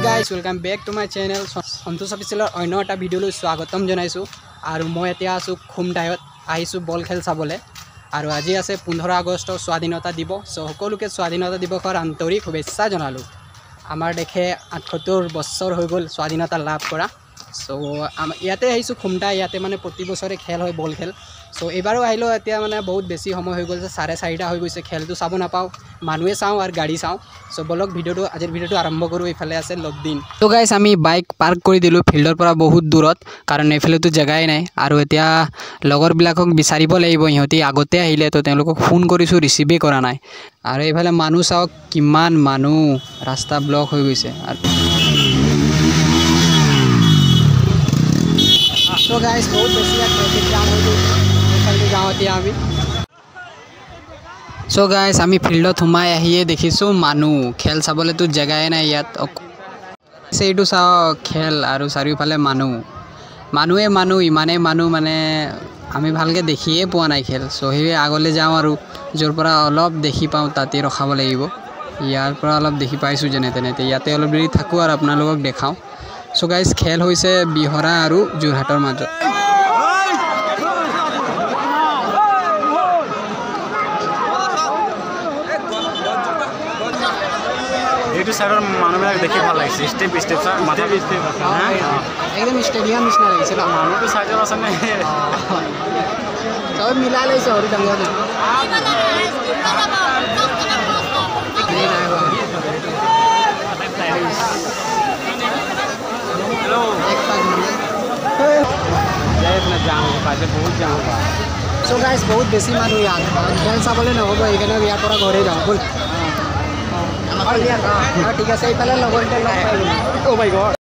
guys, welcome back to my channel. Santosh Official অন্য এটা ভিডিওলৈ স্বাগতম জনাইছো আৰু মই এতিয়া আছো খুমটাইত আহিছো বল খেল চাবলে আৰু আজি আছে 15 আগষ্ট স্বাধীনতা দিৱস সো সকলোকে স্বাধীনতা দিৱসৰ আন্তৰিক শুভেচ্ছা জনালো আমাৰ দেখে 78 বছৰ হৈ গল স্বাধীনতা লাভ কৰা সো ইয়াতে আহিছো খুমটা ইয়াতে মানে প্ৰতি বছৰে খেল হয় বল খেল সো এবাৰো আহিলো এতিয়া মানে বহুত বেছি সময় হৈ গল যে 4:30 হৈ গৈছে খেলটো চাব নাপাও মানুহে চাও আৰু গাড়ী চাও সো বলক ভিডিওটো আজিৰ ভিডিওটো আৰম্ভ কৰো ইফালে আছে লকদিন তো গাইস আমি বাইক পাৰ্ক কৰি দিলো ফিল্ডৰ পৰা বহুত দূৰত কাৰণ এফালেটো জায়গাই নাই আৰু এতিয়া লগৰ বিলাকক বিচাৰিব লাগিব ইহতি আগতে আহিলে তো তেওঁলোকক ফোন কৰিছো ৰিসিভে কৰা নাই আৰু এফালে মানুহ চাও কিমান মানুহ ৰাস্তা ব্লক হৈ গৈছে So guys, बहुत बेसी ट्रैफिक जाम हो गई एफाले जाओ এতিয়া আমি So guys, আমি ফিল্ডত হুমাই আহিয়ে দেখিছো মানুহ খেল চাবলে তো জায়গাই নাই ইয়াত সেইটো চাও খেল আৰু চাৰিওফালে মানুহ ইমানে মানুহ মানে আমি ভালকে দেখিয়ে পোৱা নাই খেল সো হে আগলে যাও আৰু জোৰ পৰা অলপ দেখি পাও তাতে ৰখাব লাগিব ইয়াৰ পৰা অলপ দেখি পাইছো জনে তেনে ইয়াতে অলপ দেৰি থাকো আৰু আপোনালোকক দেখাও So guys, খেল হৈছে বিহৰা আৰু জুৰহাটৰ মাজত এইটো সাৰৰ মানুহবিলাক দেখি ভাল লাগিছে স্টেপ মাথা স্টেপ একদম স্টেডিয়াম নিচিনা লাগিছে মানুহটো সাইজৰ আছে নে সব মিলাই লৈছে আৰু ডাঙৰ हेलो इतना जाम होगा पासे बहुत जाम होगा So guys, बहुत बेसी মানুহ ইয়াত খেল চাবলে নহব এইখানে ইয়াৰ পৰা ঘৰে যাও বল ঠিক আছে ইফালে লগৰটা লগ পাই ও মাই গড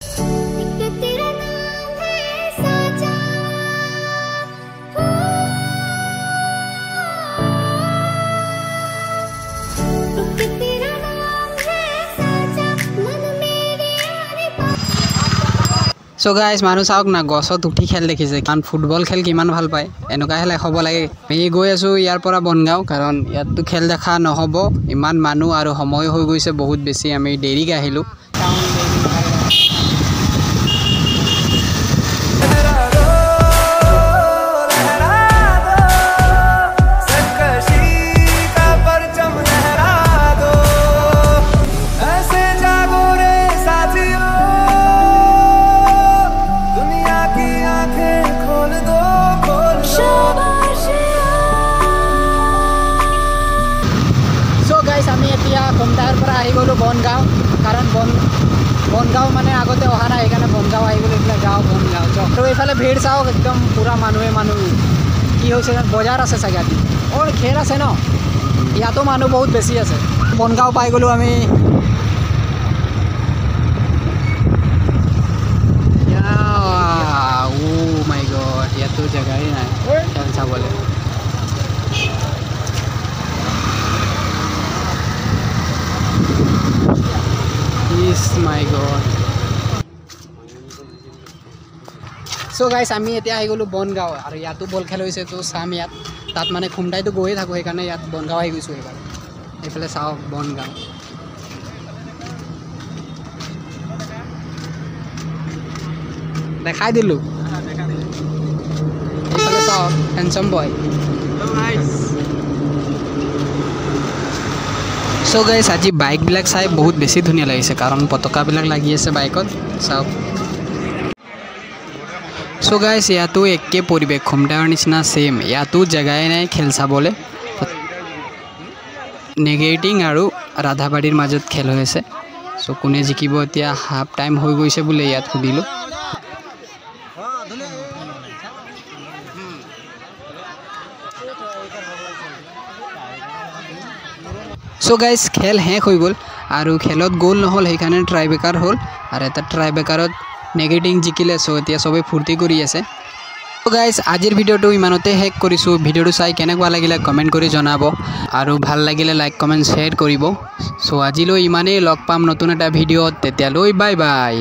So guys, মানুহ চাওক না গছত উঠি খেল দেখিছে কাৰণ ফুটবল খেল কিমান ভাল পায় এনেকা খেল হ'ব লাগে আমি গৈ আছো ইয়াৰ পৰা বনগাঁও কাৰণ ইয়াতটো খেল দেখা নহব ইমান মানুহ আৰু সময় হৈ গৈছে বহুত বেছি আমি দেৰিকৈ আহিলো আমি এতিয়া খুমটাৰ পৰা আহি গলো বনগাঁও কাৰণ বনগাঁও মানে আগতে অহা নাই সেইকাৰণে বনগাঁও আহি গলো এইফালে যাওঁ বনগাঁও তো এইফালে ভিৰ চাওক একদম পুৰা মানুহ কি হৈছে বজাৰ আছে চাগে আজি খেল আছে ন ইয়াতো মানুহ বহুত বেছি আছে বনগাঁও পাই গলো আমি ও মাই গড ইয়াতো জেগাই নাই খেল চাবলৈ My God. So guys, আমি এতিয়া আহি গলো বনগাঁও আৰু ইয়াতো বল খেল হৈছে তো চাম ইয়াত তাত মানে খুমটাইতো গৈয়ে থাকো সেইকাৰণে ইয়াত বনগাঁও আহি গৈছো এইবাৰ এইফালে চাও বনগাঁও দেখাই দিলো এইফালে চাও হ্যান্ডসাম বয় So guys, আজি বাইক বিলাক চাই বহুত বেছি ধুনীয়া লাগিছে কাৰণ পতাকা বিলাক লাগি আছে বাইকত চাও So guys, ইয়াতো একে পৰিবেশ খুমটাৰ নিচিনা সেম ইয়াতো জায়গাই নাই খেল চাবলে নেগেটিং আৰু ৰাধাবাড়ীৰ মাজত খেল হৈ আছে সো কোনে জিকিব এতিয়া হাফ টাইম হৈ গৈছে বুলে ইয়াত খুদিলো So guys, খেল শেষ হৈ গল আৰু খেলত গোল নহল সেইখানে ট্ৰাইবেকাৰ হল আৰু এটা ট্ৰাইবেকাৰত নেগেটিং জিকিলে সো এতিয়া সবে ফুৰ্তি কৰি আছে So guys, আজিৰ ভিডিওটো ইমানতে শেষ কৰিছো ভিডিওটো চাই কেনেকুৱা লাগিলে কমেন্ট কৰি জনাব আৰু ভাল লাগিলে লাইক কমেন্ট শেয়াৰ কৰিব সো আজিলৈ ইমানেই লগ পাম নতুন এটা ভিডিওত তেতিয়ালৈ বাই বাই